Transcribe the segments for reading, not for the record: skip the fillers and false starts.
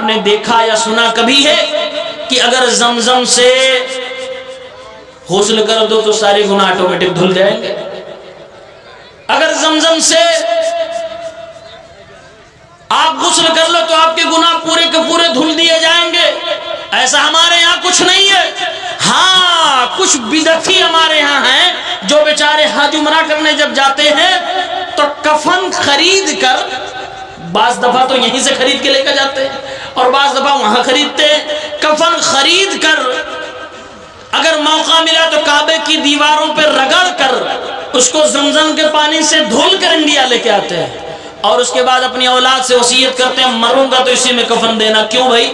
نے دیکھا یا سنا کبھی ہے کہ اگر زمزم سے غسل کر دو تو سارے گناہ آٹومیٹک دھل جائیں گے؟ اگر زمزم سے آپ غسل کر لو تو آپ کے گناہ پورے کے پورے دھل دیے جائیں گے؟ ایسا ہمارے یہاں کچھ نہیں ہے۔ ہاں کچھ بدعتی ہمارے یہاں ہیں جو بیچارے حج عمرہ کرنے جب جاتے ہیں تو کفن خرید کر، بعض دفعہ تو یہیں سے خرید کے لے کر جاتے ہیں اور بعض دفعہ وہاں خریدتے ہیں، کفن خرید کر اگر موقع ملا تو کعبے کی دیواروں پہ رگڑ کر اس کو زمزم کے پانی سے دھل کر انڈیا لے کے آتے ہیں اور اس کے بعد اپنی اولاد سے وصیت کرتے ہیں مروں گا تو اسی میں کفن دینا۔ کیوں بھائی؟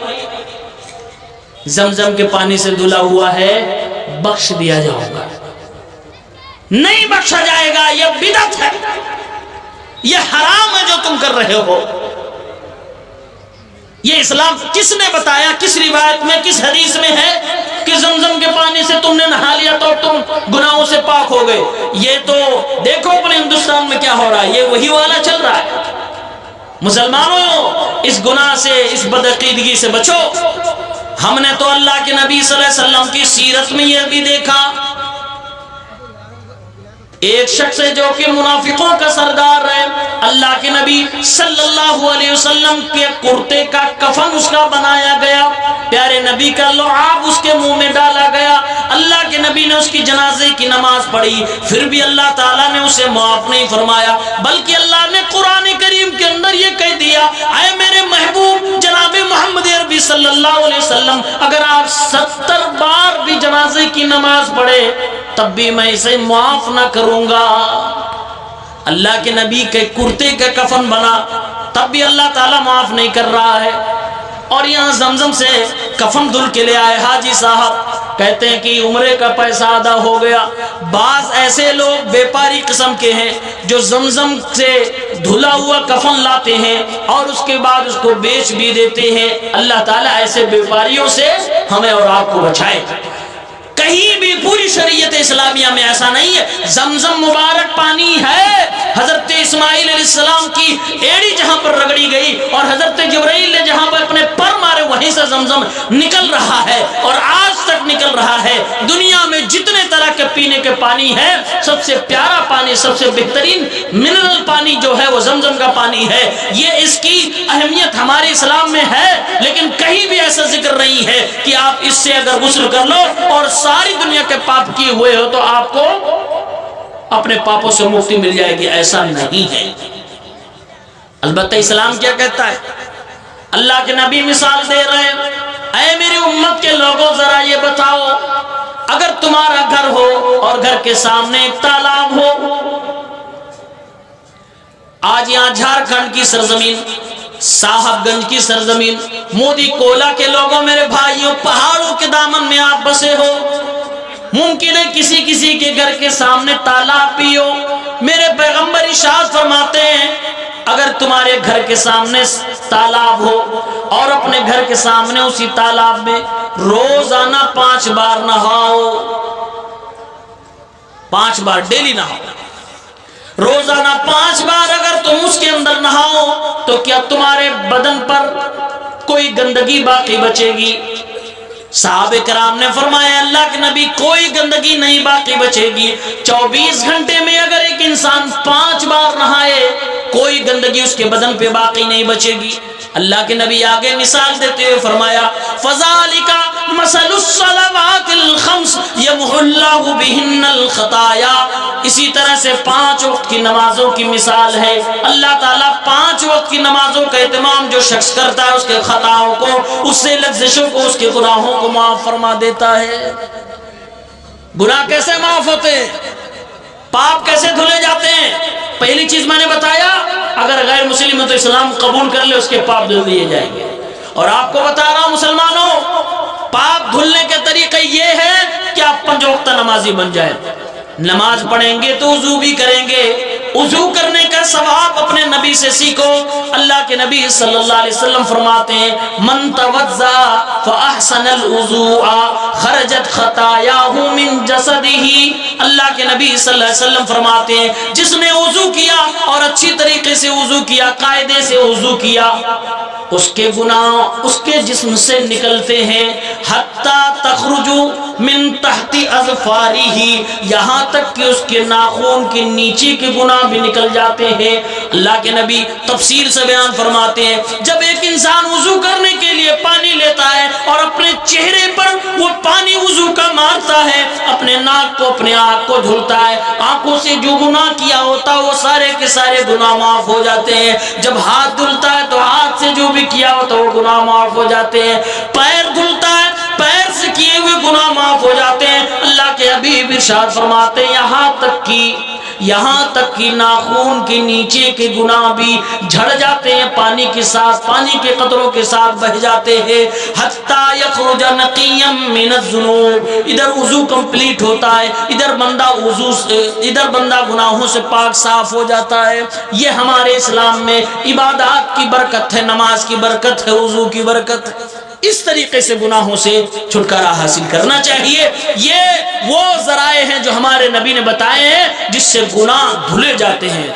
زمزم کے پانی سے دھلا ہوا ہے، بخش دیا جائے گا؟ نہیں بخشا جائے گا، یہ بدعت ہے، یہ حرام ہے جو تم کر رہے ہو۔ یہ اسلام کس نے بتایا؟ کس روایت میں، کس حدیث میں ہے کہ زمزم کے پانی سے تم نے نہا لیا تو تم گناہوں سے پاک ہو گئے؟ یہ تو دیکھو اپنے ہندوستان میں کیا ہو رہا ہے، یہ وہی والا چل رہا ہے۔ مسلمانوں اس گناہ سے، اس بدعقیدگی سے بچو۔ ہم نے تو اللہ کے نبی صلی اللہ علیہ وسلم کی سیرت میں یہ بھی دیکھا، ایک شخص ہے جو کہ منافقوں کا سردار ہے، اللہ کے نبی صلی اللہ علیہ وسلم کے کرتے کا کفن اس کا بنایا گیا، پیارے نبی کا لعاب اس کے منہ میں ڈالا گیا، اللہ کے نبی نے اس کی جنازے کی نماز پڑھی، پھر بھی اللہ تعالیٰ نے اسے معاف نہیں فرمایا، بلکہ اللہ نے قرآن کریم کے اندر یہ کہہ دیا، اے میرے محبوب جناب محمد عربی صلی اللہ علیہ وسلم، اگر آپ 70 بار بھی جنازے کی نماز پڑھے تب بھی میں اسے معاف نہ کروں گا۔ اللہ کے نبی کے کرتے کا کفن بنا تب بھی اللہ تعالیٰ معاف نہیں کر رہا ہے۔ اور یہاں زمزم سے کفن دھل کے لے آئے حاجی صاحب، کہتے ہیں کہ عمرے کا پیسہ ادا ہو گیا۔ بعض ایسے لوگ بیپاری قسم کے ہیں جو زمزم سے دھلا ہوا کفن لاتے ہیں اور اس کے بعد اس کو بیچ بھی دیتے ہیں۔ اللہ تعالیٰ ایسے بیپاریوں سے ہمیں اور آپ کو بچائے۔ کہیں بھی پوری شریعت اسلامیہ میں ایسا نہیں ہے۔ زمزم مبارک پانی ہے، حضرت اسماعیل علیہ السلام کی ایڑی جہاں پر رگڑی گئی اور حضرت جبرائیل نے جہاں پر اپنے پر مارے وہیں سے زمزم نکل رہا ہے اور آج تک نکل رہا ہے۔ دنیا میں جتنے طرح کے پینے کے پانی ہے، سب سے پیارا پانی، سب سے بہترین منرل پانی جو ہے وہ زمزم کا پانی ہے۔ یہ اس کی اہمیت ہمارے اسلام میں ہے، لیکن کہیں بھی ایسا ذکر نہیں ہے کہ آپ اس سے اگر غسل کر لو اور ساری دنیا کے پاپ کیے ہوئے ہو تو آپ کو اپنے پاپوں سے مکتی مل جائے گی، ایسا نہیں ہے۔ البتہ اسلام کیا کہتا ہے؟ اللہ کے نبی مثال دے رہے ہیں، اے میری امت کے لوگوں ذرا یہ بتاؤ، اگر تمہارا گھر ہو اور گھر کے سامنے ایک تالاب ہو، آج یہاں جھارکھنڈ کی سرزمین، صاحب گنج کی سرزمین، مودی کولا کے لوگوں، میرے بھائیوں، پہاڑوں کے دامن میں آپ بسے ہو، ممکن ہے کسی کے گھر کے سامنے تالاب بھی ہو۔ میرے پیغمبر ارشاد فرماتے ہیں اگر تمہارے گھر کے سامنے تالاب ہو اور اپنے گھر کے سامنے اسی تالاب میں روزانہ 5 بار نہاؤ، 5 بار ڈیلی نہاؤ، روزانہ 5 بار اگر تم اس کے اندر نہاؤ تو کیا تمہارے بدن پر کوئی گندگی باقی بچے گی؟ صحابہ کرام نے فرمایا اللہ کے نبی کوئی گندگی نہیں باقی بچے گی۔ 24 گھنٹے میں اگر ایک انسان 5 بار نہائے کوئی گندگی اس کے بدن پہ باقی نہیں بچے گی۔ اللہ کے نبی آگے مثال دیتے ہوئے فرمایا فَذَلِكَ مَثَلُ الصَّلَوَاتِ الْخَمْسِ يَمْحُو اللَّهُ بِهِنَّ الْخَطَايَا۔ اسی طرح سے 5 وقت کی نمازوں کی مثال ہے، اللہ تعالیٰ 5 وقت کی نمازوں کا اہتمام جو شخص کرتا ہے اس کے خطاؤں کو، اس سے لغزشوں کو، اس کے گناہوں کو معاف فرما دیتا ہے۔ گناہ کیسے معاف ہوتے ہیں؟ پاپ کیسے دھلے جاتے ہیں؟ پہلی چیز میں نے بتایا، اگر غیر مسلم ہے تو اسلام قبول کر لے، اس کے پاپ دھل دیے جائیں گے۔ اور آپ کو بتا رہا ہوں مسلمانوں، پاپ دھلنے کے طریقے یہ ہے کہ آپ 5 وقت نمازی بن جائیں، نماز پڑھیں گے تو وضو بھی کریں گے، وضو کرنے کا ثواب اپنے نبی سے سیکھو۔ اللہ کے نبی صلی اللہ علیہ وسلم فرماتے ہیں من توضا فاحسن الوضوء خرجت خطاياه من جسده۔ اللہ کے نبی صلی اللہ علیہ وسلم فرماتے ہیں جس نے وضو کیا اور اچھی طریقے سے وضو کیا، قاعدے سے وضو کیا، اس کے گناہ اس کے جسم سے نکلتے ہیں حتی تخرج من تحت اظفارہ، یہاں تک کہ اس کے ناخن کے نیچے کے گناہ بھی نکل جاتے ہیں۔ اللہ کے نبی تفسیر سے بیان فرماتے ہیں جب ایک انسان وضو کرنے کے لیے پانی لیتا ہے اور اپنے چہرے پر وہ پانی وضو کا مارتا ہے، اپنے ناک کو اپنے آنکھ کو دھلتا ہے، آنکھوں سے جو گناہ کیا ہوتا وہ سارے کے سارے گناہ معاف ہو جاتے ہیں۔ جب ہاتھ دھلتا ہے تو ہاتھ سے جو بھی کیا ہوتا وہ گناہ معاف ہو جاتے ہیں۔ پیر دھلتا ہے، پیر سے کیے ہوئے گناہ معاف ہو جاتے ہیں۔ اللہ کے حبیب ارشاد فرماتے ہیں یہاں تک کہ ناخون کے نیچے کے گناہ بھی جھڑ جاتے ہیں، پانی کے ساتھ، پانی کے قطروں کے ساتھ بہ جاتے ہیں۔ حتی یخرج نقیا من الذنوب، ادھر وضو کمپلیٹ ہوتا ہے، ادھر بندہ گناہوں سے پاک صاف ہو جاتا ہے۔ یہ ہمارے اسلام میں عبادات کی برکت ہے، نماز کی برکت ہے، وضو کی برکت ہے۔ اس طریقے سے گناہوں سے چھٹکارا حاصل کرنا چاہیے۔ یہ وہ ذرائع ہیں جو ہمارے نبی نے بتائے ہیں جس سے گناہ دھلے جاتے ہیں،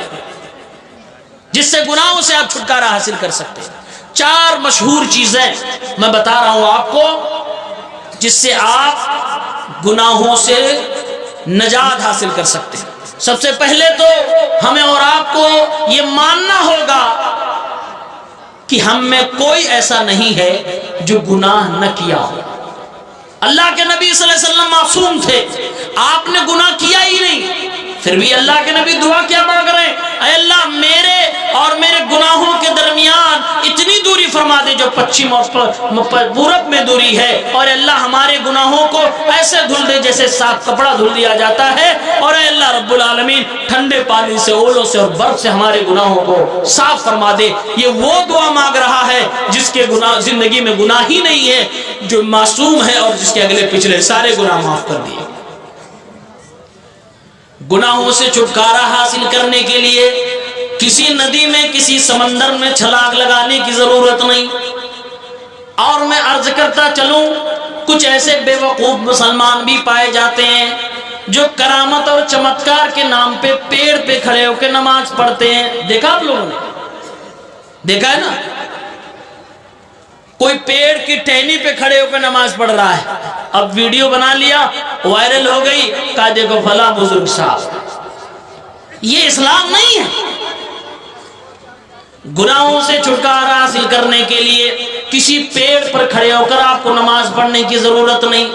جس سے گناہوں سے آپ چھٹکارا حاصل کر سکتے ہیں۔ 4 مشہور چیزیں میں بتا رہا ہوں آپ کو جس سے آپ گناہوں سے نجات حاصل کر سکتے ہیں۔ سب سے پہلے تو ہمیں اور آپ کو یہ ماننا ہوگا کہ ہم میں کوئی ایسا نہیں ہے جو گناہ نہ کیا ہو۔ اللہ کے نبی صلی اللہ علیہ وسلم معصوم تھے، آپ نے گناہ کیا ہی نہیں، پھر بھی اللہ کے نبی دعا کیا مانگ رہے ہیں، اے اللہ میرے اور میرے گناہوں کے درمیان اتنی دوری فرما دے جو پچھم اور پورب میں دوری ہے، اور اللہ ہمارے گناہوں کو ایسے دھل دے جیسے صاف کپڑا دھل دیا جاتا ہے، اور اے اللہ رب العالمین ٹھنڈے پانی سے، اولوں سے اور برف سے ہمارے گناہوں کو صاف فرما دے۔ یہ وہ دعا مانگ رہا ہے جس کے گناہ زندگی میں گناہ ہی نہیں ہے، جو معصوم ہے اور جس کے اگلے پچھلے سارے گناہ معاف کر دیے۔ گناہوں سے چھٹکارا حاصل کرنے کے لیے کسی ندی میں، کسی سمندر میں چھلانگ لگانے کی ضرورت نہیں۔ اور میں عرض کرتا چلوں، کچھ ایسے بے وقوف مسلمان بھی پائے جاتے ہیں جو کرامت اور چمتکار کے نام پہ پیڑ پہ کھڑے ہو کے نماز پڑھتے ہیں۔ دیکھا آپ لوگوں نے؟ دیکھا ہے نا؟ کوئی پیڑ کی ٹہنی پہ کھڑے ہو کے نماز پڑھ رہا ہے، اب ویڈیو بنا لیا، وائرل ہو گئی، کہا دیکھو فلاں بزرگ صاحب۔ یہ اسلام نہیں ہے۔ گناہوں سے چھٹکارا حاصل کرنے کے لیے کسی پیڑ پر کھڑے ہو کر آپ کو نماز پڑھنے کی ضرورت نہیں،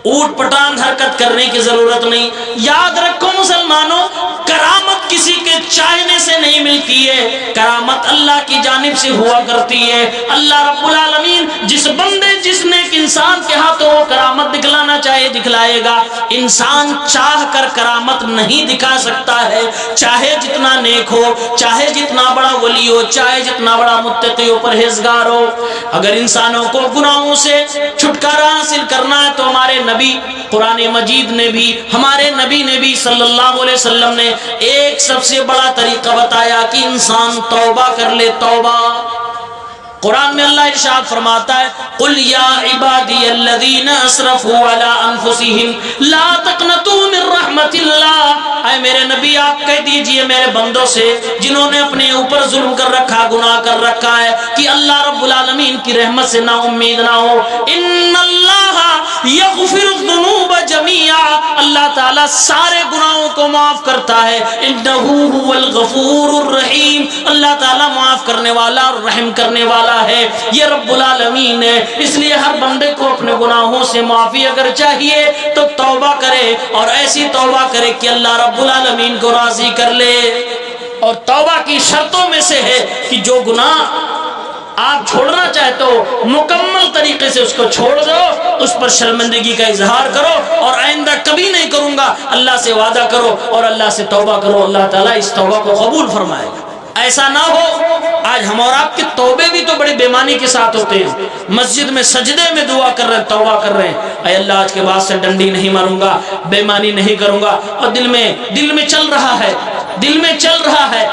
اوٹ پٹانگ حرکت کرنے کی ضرورت نہیں۔ یاد رکھو مسلمانوں، کرامت کسی کے چاہنے سے نہیں ملتی ہے، کرامت اللہ کی جانب سے ہوا کرتی ہے۔ اللہ رب العالمین جس بندے، جس نے ایک انسان کے ہاتھوں کرامت دکھلانا چاہے دکھلائے گا۔ انسان چاہ کر کرامت نہیں دکھا سکتا ہے، چاہے جتنا نیک ہو، چاہے جتنا بڑا ولی ہو، چاہے جتنا بڑا متقی ہو، پرہیزگار ہو۔ اگر انسانوں کو گناہوں سے چھٹکارا حاصل کرنا ہے تو ہمارے نبی قرآن مجید نے بھی، ہمارے نبی نے بھی صلی اللہ علیہ وسلم نے ایک سب سے بڑا طریقہ بتایا کہ انسان توبہ کر لے۔ توبہ قرآن میں اللہ ارشاد فرماتا ہے قل یا عبادی الذین اسرفوا علی انفسہم لا تقنطوا من رحمت اللہ، اے میرے نبی آپ کہہ دیجئے میرے بندوں سے جنہوں نے اپنے اوپر ظلم کر رکھا، گناہ کر رکھا ہے، کہ اللہ رب العالمین کی رحمت سے نا امید نہ ہو۔ ان اللہ یغفر الذنوب جميعا، اللہ تعالیٰ سارے گناہوں کو معاف کرتا ہے۔ انہ هو الغفور الرحیم، اللہ تعالیٰ معاف کرنے والا اور رحم کرنے والا ہے، یہ رب العالمین ہے۔ اس لیے ہر بندے کو اپنے گناہوں سے معافی اگر چاہیے تو توبہ کرے، اور ایسی توبہ کرے کہ اللہ رب العالمین کو راضی کر لے۔ اور توبہ کی شرطوں میں سے ہے کہ جو گناہ آپ چھوڑنا چاہتے ہو مکمل طریقے سے اس کو چھوڑ دو، اس پر شرمندگی کا اظہار کرو، اور آئندہ کبھی نہیں کروں گا اللہ سے وعدہ کرو اور اللہ سے توبہ کرو، اللہ تعالیٰ اس توبہ کو قبول فرمائے گا۔ ایسا نہ ہو، آج ہم اور آپ کے توبے بھی تو بڑی بےمانی کے ساتھ ہوتے ہیں، مسجد میں سجدے میں دعا کر رہے ہیں، توبہ کر رہے ہیں، اے اللہ آج کے بعد سے ڈنڈی نہیں ماروں گا، بےمانی نہیں کروں گا، اور دل میں چل رہا ہے، دل میں چل رہا ہے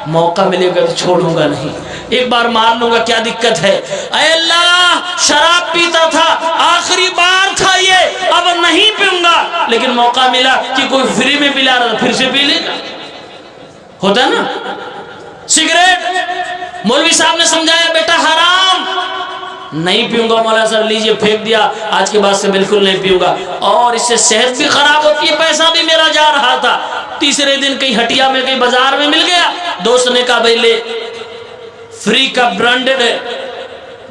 موقع ملے گا تو چھوڑوں گا نہیں, ایک بار مار لوں گا کیا دقت ہے. اے اللہ شراب پیتا تھا, آخری بار تھا یہ, اب نہیں پیوں گا, لیکن موقع ملا کہ کوئی فری میں پلا رہا پھر سے پی لے گا. ہوتا ہے نا. سگریٹ مولوی صاحب نے سمجھایا بیٹا حرام, نہیں پیوں گا مولانا صاحب, لیجئے پھینک دیا, آج کے بعد سے بالکل نہیں پیوں گا. اور اس سے صحت بھی خراب ہوتی ہے, پیسہ بھی میرا جا رہا تھا. تیسرے دن کہیں ہٹیا میں کہیں بازار میں مل گیا, دوست نے کہا بھائی لے, فری کا برانڈڈ ہے.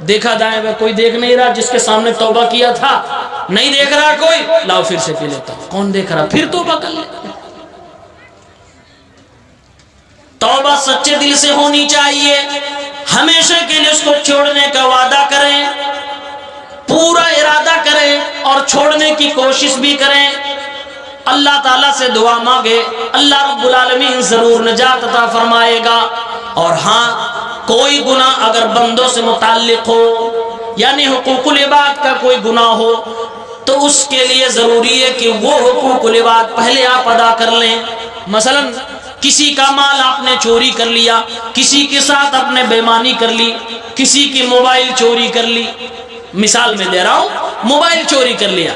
دیکھا دائیں میں کوئی دیکھ نہیں رہا, جس کے سامنے توبہ کیا تھا نہیں دیکھ رہا کوئی, لاؤ پھر سے پی لیتا ہوں. کون دیکھ رہا, پھر توبہ کر لے. توبہ سچے دل سے ہونی چاہیے, ہمیشہ کے لیے اس کو چھوڑنے کا وعدہ کریں, پورا ارادہ کریں اور چھوڑنے کی کوشش بھی کریں. اللہ تعالیٰ سے دعا مانگے, اللہ رب العالمین ضرور نجات عطا فرمائے گا. اور ہاں کوئی گناہ اگر بندوں سے متعلق ہو, یعنی حقوق العباد کا کوئی گناہ ہو, تو اس کے لیے ضروری ہے کہ وہ حقوق العباد پہلے آپ ادا کر لیں. مثلا کسی کا مال آپ نے چوری کر لیا, کسی کے ساتھ آپ نے بےمانی کر لی, کسی کی موبائل چوری کر لی, مثال میں دے رہا ہوں, موبائل چوری کر لیا,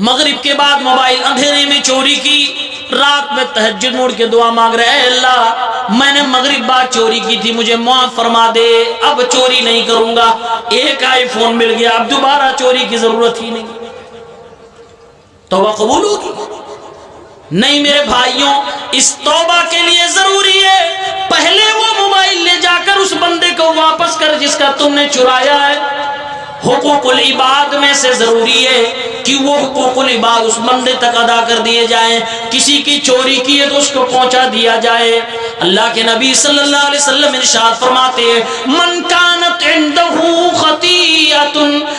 مغرب کے بعد موبائل اندھیرے میں چوری کی, رات میں تہجد موڑ کے دعا مانگ رہے, اے اللہ میں نے مغرب بعد چوری کی تھی, مجھے معاف فرما دے, اب چوری نہیں کروں گا. ایک آئی فون مل گیا, اب دوبارہ چوری کی ضرورت ہی نہیں. توبہ قبول ہوگی؟ نہیں میرے بھائیوں, اس توبہ کے لیے ضروری ہے پہلے وہ موبائل لے جا کر اس بندے کو واپس کر جس کا تم نے چرایا ہے. حقوق العباد میں سے ضروری ہے کہ وہ حقوق العباد اس بندے تک ادا کر دیے جائیں. کسی کی چوری کی ہے تو اس کو پہنچا دیا جائے. اللہ کے نبی صلی اللہ علیہ وسلم ارشاد فرماتے ہیں, من کانت عنده خطیئۃ,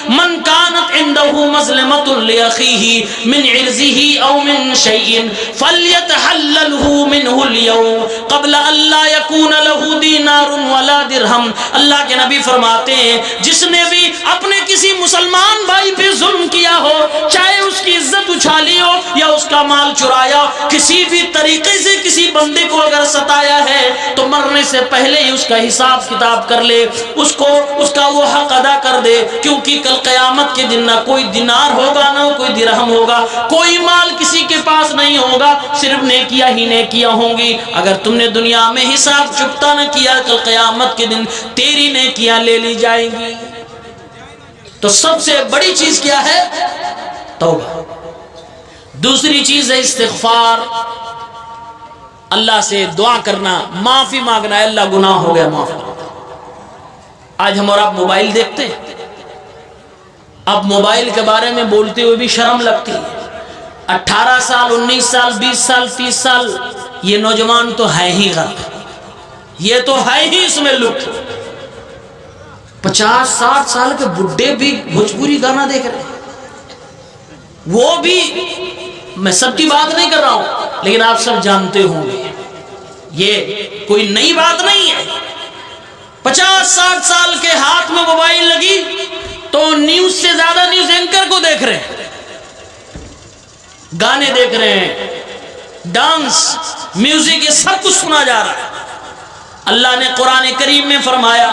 من کانت عنده مظلمۃ لاخیہ من عرضہ او من شیء فلیتحللہ منہ اليوم قبل ان لا یکون له دینار ولا درہم. اللہ کے نبی فرماتے ہیں جس نے بھی اپنے کسی مسلمان بھائی پہ ظلم کیا ہو, چاہے اس کی عزت اچھالی ہو یا اس کا مال چرایا, کسی بھی طریقے سے کسی بندے کو اگر ستایا ہے تو مرنے سے پہلے ہی اس کا حساب کتاب کر لے, اس کو اس کا وہ حق ادا کر دے, کیونکہ کل قیامت کے دن نہ کوئی دینار ہوگا نہ کوئی درہم ہوگا, کوئی مال کسی کے پاس نہیں ہوگا, صرف نیکیاں ہی نیکیاں ہوں گی. اگر تم نے دنیا میں حساب چکتا نہ کیا, کل قیامت کے دن تیری نیکیاں لے لی جائیں گی. تو سب سے بڑی چیز کیا ہے؟ توبہ. دوسری چیز ہے استغفار, اللہ سے دعا کرنا, معافی مانگنا, اللہ گناہ ہو گیا معاف کر. آج ہم اور آپ موبائل دیکھتے ہیں, اب موبائل کے بارے میں بولتے ہوئے بھی شرم لگتی ہے. 18 سال 19 سال 20 سال 30 سال یہ نوجوان تو ہے ہی غرق, یہ تو ہے ہی اس میں لطف. 50-60 سال کے بڈھے بھی بھوجپوری گانا دیکھ رہے ہیں, وہ بھی, میں سب کی بات نہیں کر رہا ہوں لیکن آپ سب جانتے ہوں گے یہ کوئی نئی بات نہیں ہے. 50-60 سال کے ہاتھ میں موبائل لگی تو نیوز سے زیادہ نیوز اینکر کو دیکھ رہے ہیں, گانے دیکھ رہے ہیں, ڈانس, میوزک, یہ سب کچھ سنا جا رہا ہے. اللہ نے قرآن کریم میں فرمایا,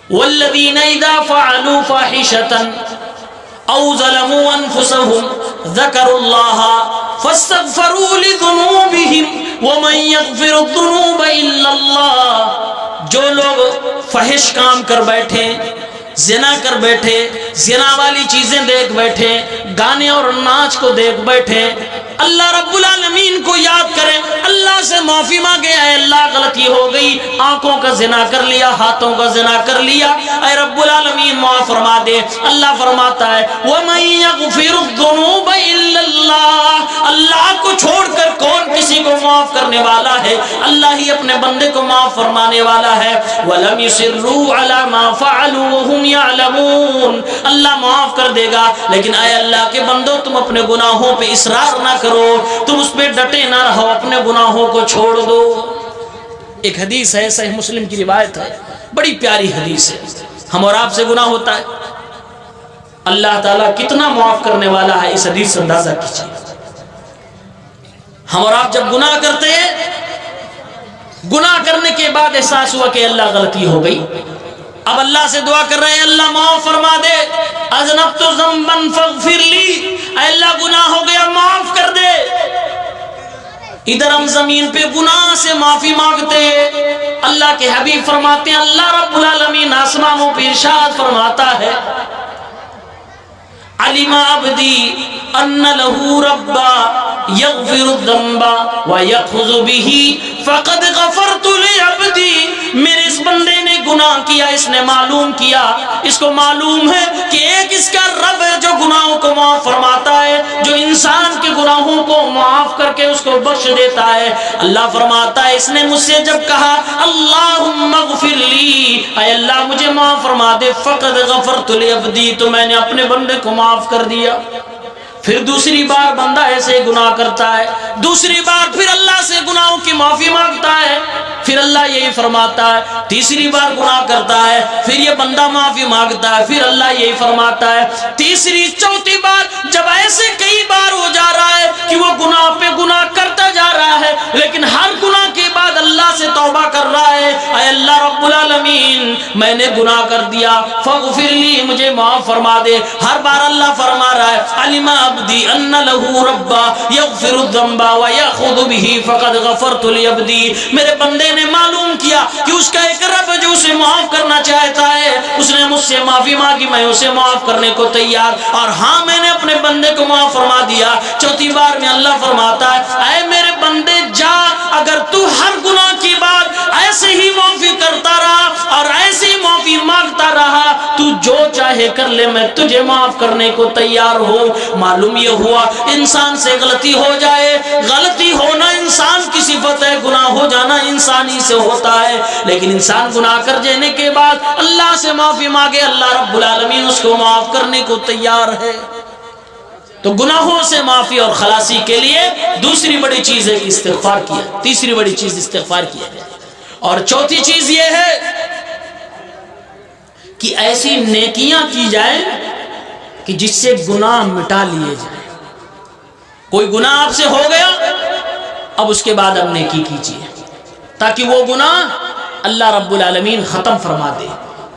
والذین اذا فعلوا فاحشة او ظلموا انفسهم ذکروا اللہ فاستغفروا لذنوبهم ومن یغفر الذنوب الا اللہ. جو لوگ فحش کام کر بیٹھے, زنا کر بیٹھے, زنا والی چیزیں دیکھ بیٹھے, گانے اور ناچ کو دیکھ بیٹھے, اللہ رب العالمین کو یاد کریں, اللہ سے معافی مانگے, اے اللہ غلطی ہو گئی, آنکھوں کا زنا کر لیا, ہاتھوں کا زنا کر لیا, اے رب العالمین معاف فرما دے. اللہ فرماتا ہے وَمَن يَغْفِرُ الذُّنُوبَ إِلَّا اللَّهُ, اللہ کو چھوڑ کر کون کسی کو معاف کرنے والا ہے؟ اللہ ہی اپنے بندے کو معاف فرمانے والا ہے. وَلَمْ يُصِرُّوا عَلَى مَا فَعَلُوا وَهُمْ يَعْلَمُونَ, اللہ معاف کر دے گا, لیکن اے اللہ کے بندو تم اپنے گناہوں پہ اصرار نہ کرو, تم اس پہ ڈٹے نہ رہو, اپنے گناہوں کو چھوڑ دو. ایک حدیث ہے, صحیح مسلم کی روایت ہے, بڑی پیاری حدیث ہے. ہم اور آپ سے گناہ ہوتا ہے, اللہ تعالیٰ کتنا معاف کرنے والا ہے, اس حدیث سے اندازہ کیجیے. ہم اور آپ جب گناہ کرتے ہیں، گناہ کرنے کے بعد احساس ہوا کہ اللہ غلطی ہو گئی، اب اللہ سے دعا کر رہے ہیں اللہ معاف فرما دے، اذنبت ذنبا فاغفر لی، اے اللہ گناہ ہو گیا معاف کر دے۔ ادھر ہم زمین پہ گناہ سے معافی مانگتے ہیں، اللہ کے حبیب فرماتے ہیں اللہ رب العالمین آسمانوں پہ ارشاد فرماتا ہے علم عبدی ان لہ ربا یغفر الذنب ویأخذ بہ فقد غفرت لعبدی، میرے اس بندے نے گناہ کیا، اس نے معلوم کیا، اس کو معلوم ہے کہ ایک اس کا رب ہے جو گناہوں کو معاف فرماتا ہے، جو انسان کے گناہوں کو معاف کر کے اس کو بخش دیتا ہے۔ اللہ فرماتا ہے اس نے مجھ سے جب کہا اللہم اغفر لی، اے اللہ مجھے معاف فرما دے، فقد غفرت لعبدی، تو میں نے اپنے بندے کو معاف کر دیا۔ پھر دوسری بار بندہ ایسے گناہ کرتا ہے، دوسری بار پھر اللہ سے گناہوں کی معافی مانگتا ہے، پھر اللہ یہی فرماتا ہے، تیسری بار گناہ کرتا ہے، پھر یہ بندہ معافی مانگتا ہے، پھر اللہ یہی فرماتا ہے، تیسری چوتھی بار جب ایسے کئی بار ہو جا رہا ہے کہ وہ گناہ پہ گناہ کرتا جا رہا ہے، لیکن ہر گناہ کے بعد اللہ سے توبہ کر رہا ہے، اے اللہ رب العالمین میں نے گناہ کر دیا فاغفر لی، مجھے معاف فرما دے، ہر بار اللہ فرما رہا ہے علم عبدی ان لہ ربا یغفر الذنب ویأخذ بہ فقد غفرت لعبدی، میرے بندے نے معلوم کیا کہ اس کا ایک رب جو اسے معاف کرنا چاہتا ہے، اس نے مجھ سے معافی مانگی، میں اسے معاف کرنے کو تیار، اور ہاں میں نے اپنے بندے کو معاف فرما دیا۔ چوتھی بار میں اللہ فرماتا ہے اے میرے بندے جا، اگر تو ہر گناہ کی بات ایسے ہی معافی کرتا رہا اور ایسے ہی معافی مانگتا رہا، تو جو چاہے کر لے، میں تجھے معاف کرنے کو تیار ہوں۔ معلوم یہ ہوا انسان سے غلطی ہو جائے، غلطی ہونا انسان کی صفت ہے، گناہ ہو جانا انسانی سے ہوتا ہے، لیکن انسان گناہ کر جانے کے بعد اللہ سے معافی مانگے، اللہ رب العالمین اس کو معاف کرنے کو تیار ہے۔ تو گناہوں سے معافی اور خلاصی کے لیے دوسری بڑی چیز ہے استغفار کیا، تیسری بڑی چیز استغفار کیا ہے، اور چوتھی چیز یہ ہے کہ ایسی نیکیاں کی جائیں کہ جس سے گناہ مٹا لیے جائیں۔ کوئی گناہ آپ سے ہو گیا، اب اس کے بعد اب نیکی کیجیے تاکہ وہ گناہ اللہ رب العالمین ختم فرما دے۔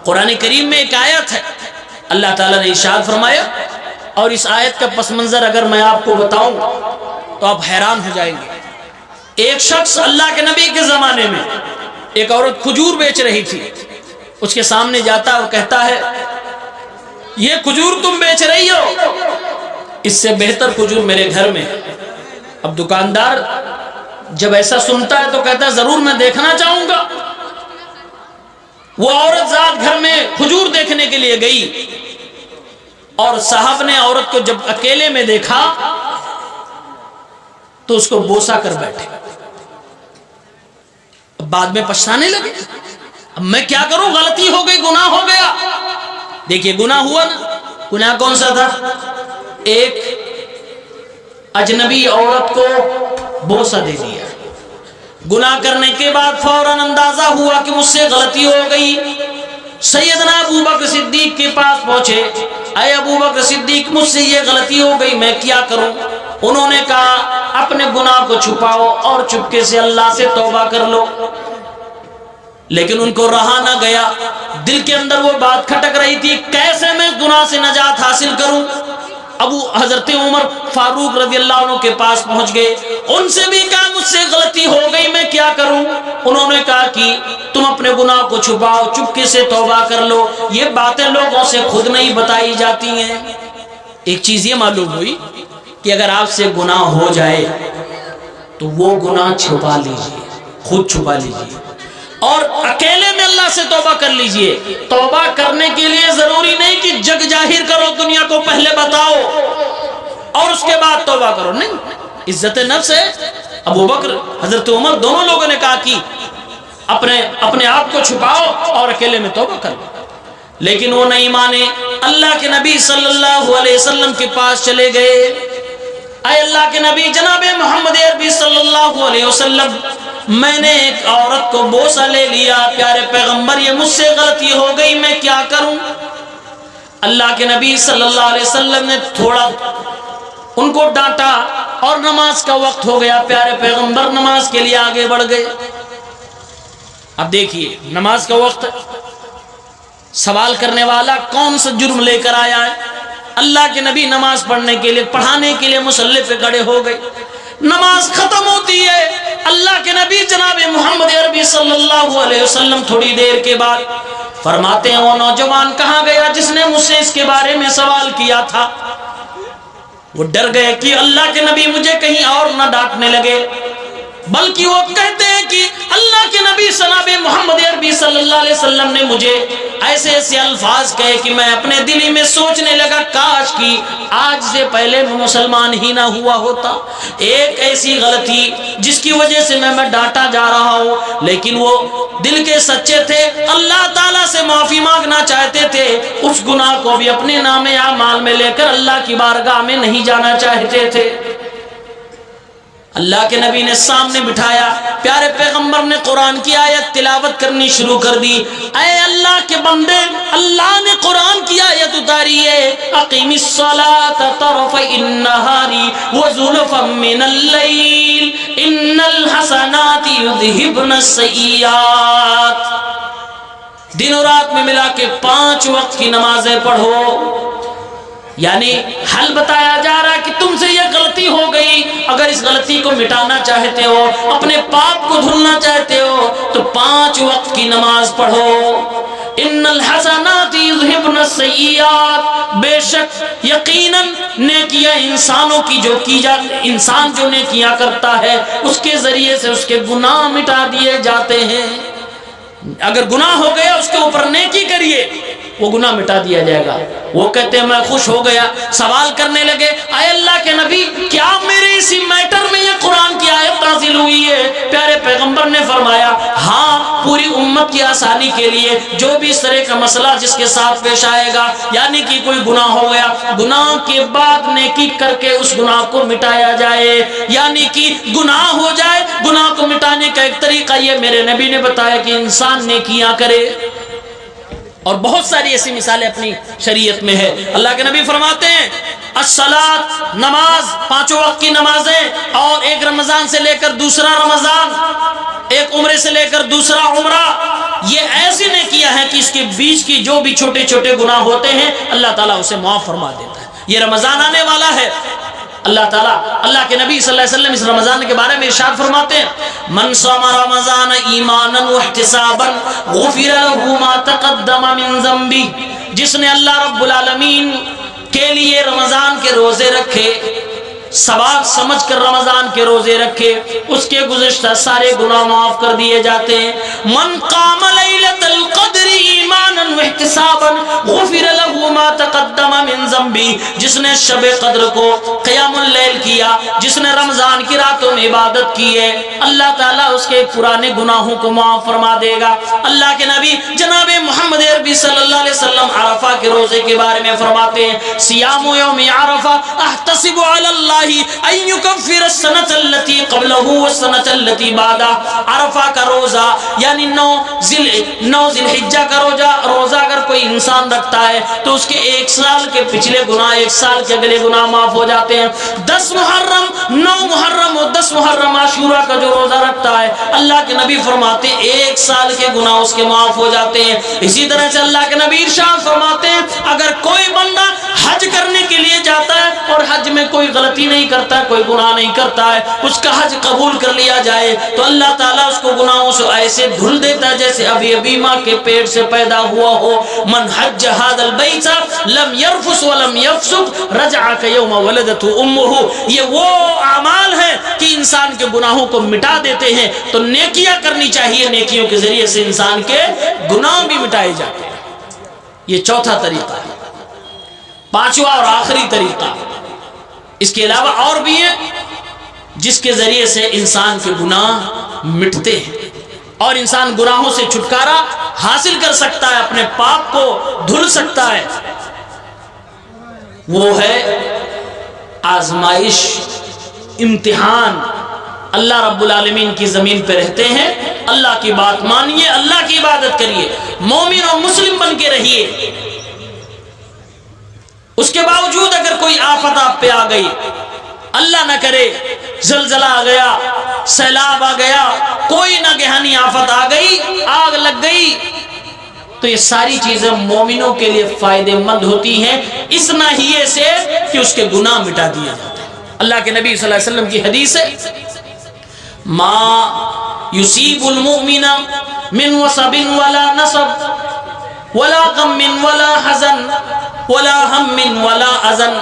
قرآن کریم میں ایک آیت ہے، اللہ تعالیٰ نے ارشاد فرمایا، اور اس آیت کا پس منظر اگر میں آپ کو بتاؤں تو آپ حیران ہو جائیں گے۔ ایک شخص اللہ کے نبی کے زمانے میں، ایک عورت کھجور بیچ رہی تھی، اس کے سامنے جاتا اور کہتا ہے یہ کھجور تم بیچ رہی ہو، اس سے بہتر کھجور میرے گھر میں۔ اب دکاندار جب ایسا سنتا ہے تو کہتا ہے ضرور میں دیکھنا چاہوں گا۔ وہ عورت ذات گھر میں کھجور دیکھنے کے لیے گئی، اور صاحب نے عورت کو جب اکیلے میں دیکھا تو اس کو بوسا کر بیٹھے، بعد میں پچھتانے لگے اب میں کیا کروں، غلطی ہو گئی، گناہ ہو گیا۔ دیکھیے گناہ ہوا نا، گناہ کون سا تھا؟ ایک اجنبی عورت کو بوسا دے دیا۔ گناہ کرنے کے بعد فوراً اندازہ ہوا کہ مجھ سے غلطی ہو گئی، سیدنا ابو بکر صدیق کے پاس پہنچے، اے ابو بکر صدیق مجھ سے یہ غلطی ہو گئی، میں کیا کروں؟ انہوں نے کہا اپنے گناہ کو چھپاؤ اور چپکے سے اللہ سے توبہ کر لو۔ لیکن ان کو رہا نہ گیا، دل کے اندر وہ بات کھٹک رہی تھی کیسے میں گناہ سے نجات حاصل کروں۔ ابو حضرت عمر فاروق رضی اللہ عنہ کے پاس پہنچ گئے، ان سے بھی کہا مجھ سے غلطی ہو گئی، میں کیا کروں؟ انہوں نے کہا کہ تم اپنے گناہ کو چھپاؤ، چپکے سے توبہ کر لو، یہ باتیں لوگوں سے خود نہیں بتائی جاتی ہیں۔ ایک چیز یہ معلوم ہوئی کہ اگر آپ سے گناہ ہو جائے تو وہ گناہ چھپا لیجئے، خود چھپا لیجئے، اور اکیلے میں اللہ سے توبہ کر لیجئے۔ توبہ کرنے کے لیے ضروری نہیں کہ جگ ظاہر کرو، دنیا کو پہلے بتاؤ اور اس کے بعد توبہ کرو، نہیں، عزت نفس ہے۔ ابو بکر حضرت عمر دونوں لوگوں نے کہا کہ اپنے آپ کو چھپاؤ اور اکیلے میں توبہ کرو، لیکن وہ نہیں مانے، اللہ کے نبی صلی اللہ علیہ وسلم کے پاس چلے گئے۔ اے اللہ کے نبی جناب محمد عربی صلی اللہ علیہ وسلم، میں نے ایک عورت کو بوسہ لے لیا، پیارے پیغمبر یہ مجھ سے غلطی ہو گئی، میں کیا کروں؟ اللہ کے نبی صلی اللہ علیہ وسلم نے تھوڑا ان کو ڈانٹا، اور نماز کا وقت ہو گیا، پیارے پیغمبر نماز کے لیے آگے بڑھ گئے۔ اب دیکھیے نماز کا وقت، سوال کرنے والا کون سا جرم لے کر آیا ہے؟ اللہ کے نبی نماز پڑھنے کے لیے، پڑھانے کے لیے مصلی پہ کھڑے ہو گئے۔ نماز ختم ہوتی ہے، اللہ کے نبی جناب محمد عربی صلی اللہ علیہ وسلم تھوڑی دیر کے بعد فرماتے ہیں وہ نوجوان کہاں گیا جس نے مجھ سے اس کے بارے میں سوال کیا تھا؟ وہ ڈر گئے کہ اللہ کے نبی مجھے کہیں اور نہ ڈانٹنے لگے، بلکہ وہ کہتے ہیں کہ اللہ کے نبی جناب محمد عربی صلی اللہ علیہ وسلم نے مجھے ایسے ایسے الفاظ کہے کہ میں اپنے دل میں سوچنے لگا کاش کہ آج سے پہلے میں مسلمان ہی نہ ہوا ہوتا۔ ایک ایسی غلطی جس کی وجہ سے میں ڈانٹا جا رہا ہوں، لیکن وہ دل کے سچے تھے، اللہ تعالیٰ سے معافی مانگنا چاہتے تھے، اس گناہ کو بھی اپنے نام اعمال میں لے کر اللہ کی بارگاہ میں نہیں جانا چاہتے تھے۔ اللہ کے نبی نے سامنے بٹھایا، پیارے پیغمبر نے قرآن کی آیت تلاوت کرنی شروع کر دی۔ اے اللہ کے بندے، اللہ نے قرآن کی آیت اتاری ہے، اقیم الصلاۃ طرفی النہار وزلفا من اللیل ان الحسنات یذہبن السیئات۔ دن و رات میں ملا کے 5 وقت کی نمازیں پڑھو، یعنی حل بتایا جا رہا ہے کہ تم سے یہ غلطی ہو گئی، اگر اس غلطی کو مٹانا چاہتے ہو، اپنے پاپ کو دھلنا چاہتے ہو تو 5 وقت کی نماز پڑھو۔ ان الحسنات یذہبن السیئات، بے شک یقیناً نیکیاں انسانوں کی جو کی جاتی، انسان جو نیکیاں کرتا ہے اس کے ذریعے سے اس کے گناہ مٹا دیے جاتے ہیں۔ اگر گناہ ہو گیا اس کے اوپر نیکی کریے، وہ گناہ مٹا دیا جائے گا۔ وہ کہتے ہیں میں خوش ہو گیا، سوال کرنے لگے اے اللہ کے نبی کیا میرے اسی میٹر میں یہ قرآن کی آیت نازل ہوئی ہے؟ پیارے پیغمبر نے فرمایا ہاں، پوری امت کی آسانی کے لیے جو بھی اس طرح کا مسئلہ جس کے ساتھ پیش آئے گا، یعنی کہ کوئی گناہ ہو گیا، گناہ کے بعد نیکی کر کے اس گناہ کو مٹایا جائے، یعنی کہ گناہ ہو جائے، گناہ کو مٹانے کا ایک طریقہ یہ میرے نبی نے بتایا کہ انسان نیکیاں کرے۔ اور بہت ساری ایسی مثالیں اپنی شریعت میں ہے۔ اللہ کے نبی فرماتے ہیں الصلاۃ، نماز، 5 وقت کی نمازیں، اور ایک رمضان سے لے کر دوسرا رمضان، ایک عمرے سے لے کر دوسرا عمرہ، یہ ایسی نیکیاں ہیں کہ اس کے بیچ کی جو بھی چھوٹے چھوٹے گناہ ہوتے ہیں اللہ تعالیٰ اسے معاف فرما دیتا ہے۔ یہ رمضان آنے والا ہے، اللہ تعالیٰ، اللہ کے نبی صلی اللہ علیہ وسلم اس رمضان کے بارے میں ارشاد فرماتے ہیں من صام رمضان ایمانا واحتسابا غفر له ما تقدم من ذنبه، جس نے اللہ رب العالمین کے لیے رمضان کے روزے رکھے، ثواب سمجھ کر رمضان کے روزے رکھے، اس کے گزشتہ سارے گناہ معاف کر دیے جاتے ہیں۔ من قام لیلۃ القدر ایمانا واحتسابا غفر له ما تقدم من ذنبه، جس نے شب قدر کو قیام اللیل کیا، جس نے رمضان کی راتوں میں عبادت کی ہے، اللہ تعالیٰ اس کے پرانے گناہوں کو معاف فرما دے گا۔ اللہ کے نبی جناب محمد عربی صلی اللہ علیہ وسلم عرفہ کے روزے کے بارے میں فرماتے ہیں صیام یوم عرفہ احتسب علی اللہ ان یکفر السنۃ التي قبلہ والسنۃ التي بعدہ۔ عرفہ کا روزہ یعنی 9 ذی الحجہ کا روزہ اگر کوئی انسان رکھتا ہے تو اس کے 1 سال کے پچھلے گناہ، 1 سال کے اگلے گناہ معاف ہو جاتے ہیں۔ 10 محرم، 9 محرم اور 10 محرم عاشورہ کا جو روزہ رکھتا ہے، اللہ کے نبی فرماتے ہیں 1 سال کے گناہ اس کے معاف ہو جاتے ہیں۔ اسی طرح سے اللہ کے نبی ارشاد فرماتے ہیں اگر کوئی بندہ حج کرنے کے لیے جاتا ہے اور حج میں کوئی غلطی نہیں کرتا، کوئی گناہ نہیں کرتا ہے، اس کا حج قبول کر لیا جائے تو اللہ تعالیٰ اس کو گناہوں سے ایسے دھل دیتا ہے جیسے ابھی ابھی ماں کے پیٹ سے پیدا ہوا ہو۔ من حج هذا البیت لم يرفث ولم يفسق رجع كيوم ولدته امه۔ یہ وہ اعمال ہیں کہ انسان کے گناہوں کو مٹا دیتے ہیں، تو نیکیاں کرنی چاہیے، نیکیوں کے ذریعے سے انسان کے گناہ بھی مٹائے جاتے ہیں۔ یہ چوتھا طریقہ ہے۔ 5واں اور آخری طریقہ، اس کے علاوہ اور بھی ہے جس کے ذریعے سے انسان کے گناہ مٹتے ہیں اور انسان گناہوں سے چھٹکارا حاصل کر سکتا ہے، اپنے پاپ کو دھل سکتا ہے۔ وہ ہے آزمائش، امتحان۔ اللہ رب العالمین کی زمین پہ رہتے ہیں، اللہ کی بات مانیے، اللہ کی عبادت کریے، مومن اور مسلم بن کے رہیے۔ اس کے باوجود اگر کوئی آفت آپ پہ آ گئی، اللہ نہ کرے زلزلہ آ گیا، سیلاب آ گیا، کوئی ناگہانی آفت آ گئی، آگ لگ گئی، تو یہ ساری چیزیں مومنوں کے لیے فائدے مند ہوتی ہیں اس ناحیے سے کہ اس کے گناہ مٹا دیے جاتے ہیں۔ اللہ کے نبی صلی اللہ علیہ وسلم کی حدیث ہے، ما یصیب المؤمن من وصب ولا نصب ولا غم ولا حزن ولا ہم ولا اذن۔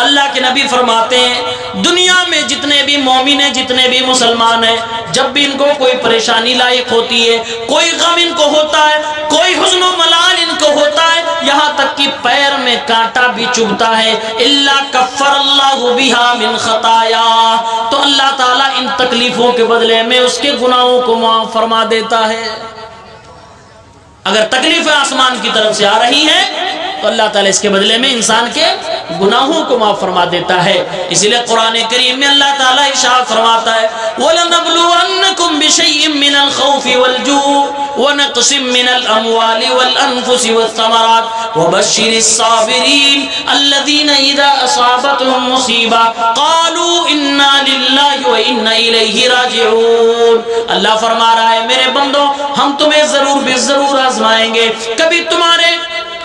اللہ کے نبی فرماتے ہیں دنیا میں جتنے بھی مومن ہیں، جتنے بھی مسلمان ہیں، جب بھی ان کو کوئی پریشانی لاحق ہوتی ہے، کوئی غم ان کو ہوتا ہے، کوئی حزن و ملال ان کو ہوتا ہے، یہاں تک کہ پیر میں کانٹا بھی چبھتا ہے، الا کفر اللہ بها من خطایا، تو اللہ تعالیٰ ان تکلیفوں کے بدلے میں اس کے گناہوں کو معاف فرما دیتا ہے۔ اگر تکلیفیں آسمان کی طرف سے آ رہی ہیں تو اللہ تعالیٰ اس کے بدلے میں انسان کے گناہوں کو معاف فرما دیتا ہے۔ اسی لیے قرآن کریم میں اللہ تعالیٰ ارشاد فرماتا ہے وَلَنَبْلُوَنَّكُمْ بِشَيْءٍ مِّنَ الْخَوْفِ وَالْجُوعِ وَنَقْصٍ مِّنَ الْأَمْوَالِ وَالْأَنفُسِ وَالثَّمَرَاتِ وَبَشِّرِ الصَّابِرِينَ الَّذِينَ إِذَا أَصَابَتْهُم مُّصِيبَةٌ قَالُوا إِنَّا لِلَّهِ وَإِنَّا إِلَيْهِ راجعون۔ اللہ فرما رہا ہے میرے بندو ہم تمہیں ضرور بے ضرور آزمائیں گے، کبھی تمہارے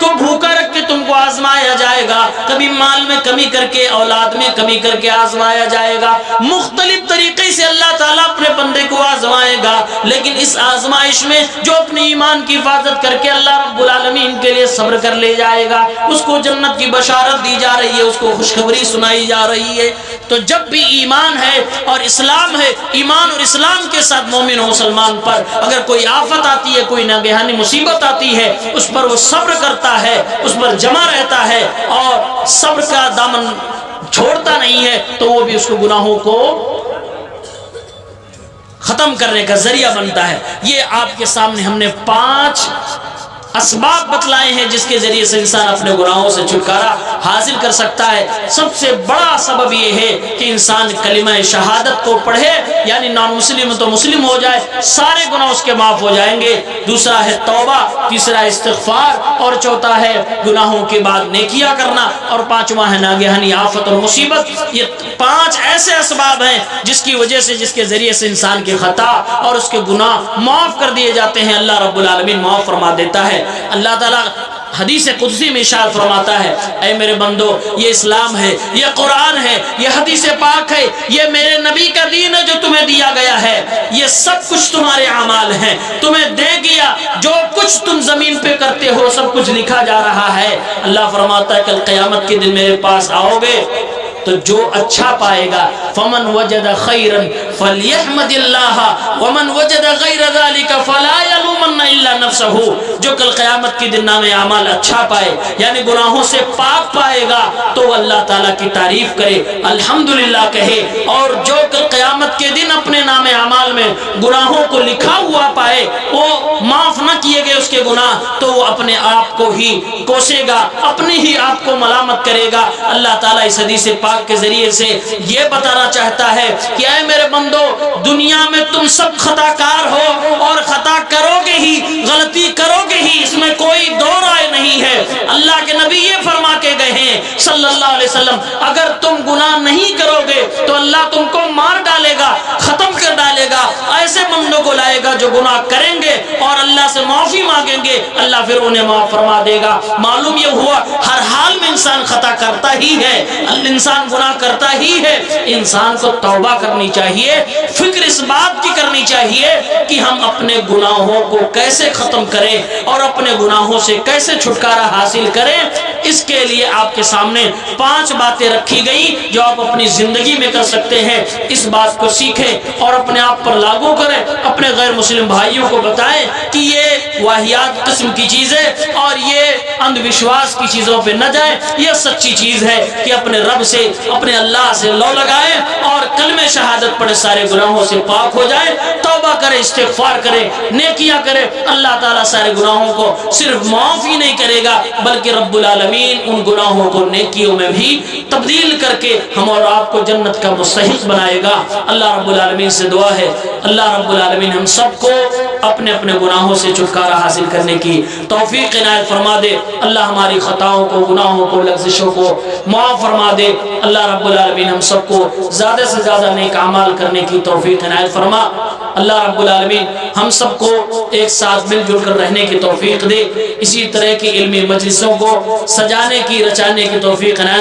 کو بھوکا رکھ کے تم کو آزمایا جائے گا، کبھی مال میں کمی کر کے، اولاد میں کمی کر کے آزمایا جائے گا، مختلف طریقے سے اللہ تعالیٰ اپنے بندے کو آزمائے گا، لیکن اس آزمائش میں جو اپنی ایمان کی حفاظت کر کے اللہ رب العالمین کے لیے صبر کر لے جائے گا، اس کو جنت کی بشارت دی جا رہی ہے، اس کو خوشخبری سنائی جا رہی ہے۔ تو جب بھی ایمان ہے اور اسلام ہے، ایمان اور اسلام کے ساتھ مومن و مسلمان پر اگر کوئی آفت آتی ہے، کوئی ناگہانی مصیبت آتی ہے، اس پر وہ صبر کرتا ہے، اس پر جمع رہتا ہے اور صبر کا دامن چھوڑتا نہیں ہے، تو وہ بھی اس کو گناہوں کو ختم کرنے کا ذریعہ بنتا ہے۔ یہ آپ کے سامنے ہم نے 5 اسباب بتلائے ہیں جس کے ذریعے سے انسان اپنے گناہوں سے چھٹکارا حاصل کر سکتا ہے۔ سب سے بڑا سبب یہ ہے کہ انسان کلمہ شہادت کو پڑھے، یعنی نان مسلم تو مسلم ہو جائے، سارے گناہ اس کے معاف ہو جائیں گے۔ دوسرا ہے توبہ، تیسرا استغفار، اور چوتھا ہے گناہوں کے بعد نیکیاں کرنا، اور پانچواں ہے ناگہانی آفت اور مصیبت۔ یہ 5 ایسے اسباب ہیں جس کی وجہ سے، جس کے ذریعے سے انسان کی خطا اور اس کے گناہ معاف کر دیے جاتے ہیں، اللہ رب العالمین معاف فرما دیتا ہے۔ اللہ تعالیٰ حدیث قدسی میں ارشاد فرماتا ہے اے میرے بندو یہ اسلام ہے، یہ قرآن ہے، یہ حدیث پاک ہے، یہ میرے نبی کا دین ہے جو تمہیں دیا گیا ہے، یہ سب کچھ تمہارے اعمال ہیں، تمہیں دے گیا، جو کچھ تم زمین پہ کرتے ہو سب کچھ لکھا جا رہا ہے۔ اللہ فرماتا ہے کل قیامت کے دن میرے پاس آؤ گے تو جو اچھا پائے گا فمن وجد خیرا فلیحمد اللہ ومن وجد غیر ذلک فلا یلومن الا نفسہ، جو کل قیامت کے دن نام اعمال اچھا پائے یعنی گناہوں سے پاک پائے گا تو وہ اللہ تعالیٰ کی تعریف کرے، الحمدللہ کہے، اور جو کل قیامت کے دن اپنے نام اعمال میں گناہوں کو لکھا ہوا پائے، وہ معاف نہ کیے گئے اس کے گناہ، تو وہ اپنے آپ کو ہی کوسے گا، اپنے ہی آپ کو ملامت کرے گا۔ اللہ تعالیٰ اس حدیث پاک کے ذریعے سے یہ بتانا چاہتا ہے کہ اے میرے بندو دنیا میں تم سب خطا کار ہو اور خطا کرو گے ہی، غلطی کرو گے ہی، اس میں کوئی دو رائے نہیں ہے۔ اللہ کے نبی یہ فرما کے گئے ہیں صلی اللہ علیہ وسلم اگر تم گناہ نہیں کرو گے تو اللہ تم کو مار ڈالے گا، ختم کر ڈالے گا، ایسے بندوں کو لائے گا جو گناہ کریں گے اور اللہ سے معافی مانگیں گے، اللہ پھر انہیں معاف فرما دے گا۔ معلوم یہ ہوا ہر حال میں انسان خطا کرتا ہی ہے، انسان گناہ کرتا ہی ہے، انسان کو توبہ کرنی چاہیے، فکر اس بات کی کرنی چاہیے کہ ہم اپنے گناہوں کو کیسے ختم کریں اور اپنے گناہوں سے کیسے چھٹکارا حاصل کریں۔ اس کے لیے آپ کے سامنے 5 باتیں رکھی گئی جو آپ اپنی زندگی میں کر سکتے ہیں۔ اس بات کو سیکھیں اور اپنے آپ پر لاگو کریں، اپنے غیر مسلم بھائیوں کو بتائیں کہ یہ واہیات قسم کی چیزیں اور یہ اندھ وشواس کی چیزوں پہ نہ جائیں، یہ سچی چیز ہے کہ اپنے رب سے، اپنے اللہ سے لو لگائیں اور کلمہ شہادت پڑھے، سارے گناہوں سے پاک ہو جائیں، توبہ کرے، استغفار کرے، نیکیاں کرے۔ اللہ تعالیٰ سارے گناہوں کو صرف معاف ہی نہیں کرے گا بلکہ رب العالمین ان گناہوں کو نیکیوں میں بھی تبدیل کر کے ہم اور آپ کو جنت کا مستحق بنائے گا۔ اللہ رب العالمین سے دعا ہے اللہ رب العالمین ہم سب کو اپنے اپنے گناہوں سے چھٹکارا حاصل کرنے کی توفیق عنایت فرما دے۔ اللہ ہماری خطاؤں کو، گناہوں کو، لغزشوں کو معاف فرما دے۔ اللہ رب العالمین ہم سب کو زیادہ سے زیادہ نیک اعمال کرنے کی توفیق عنایت فرما۔ اللہ رب العالمین ہم سب کو ایک ساتھ مل جل کر رہنے کی توفیق دے، اسی طرح کی علمی مجلسوں کو سجانے کی، رچانے کی توفیق عنایت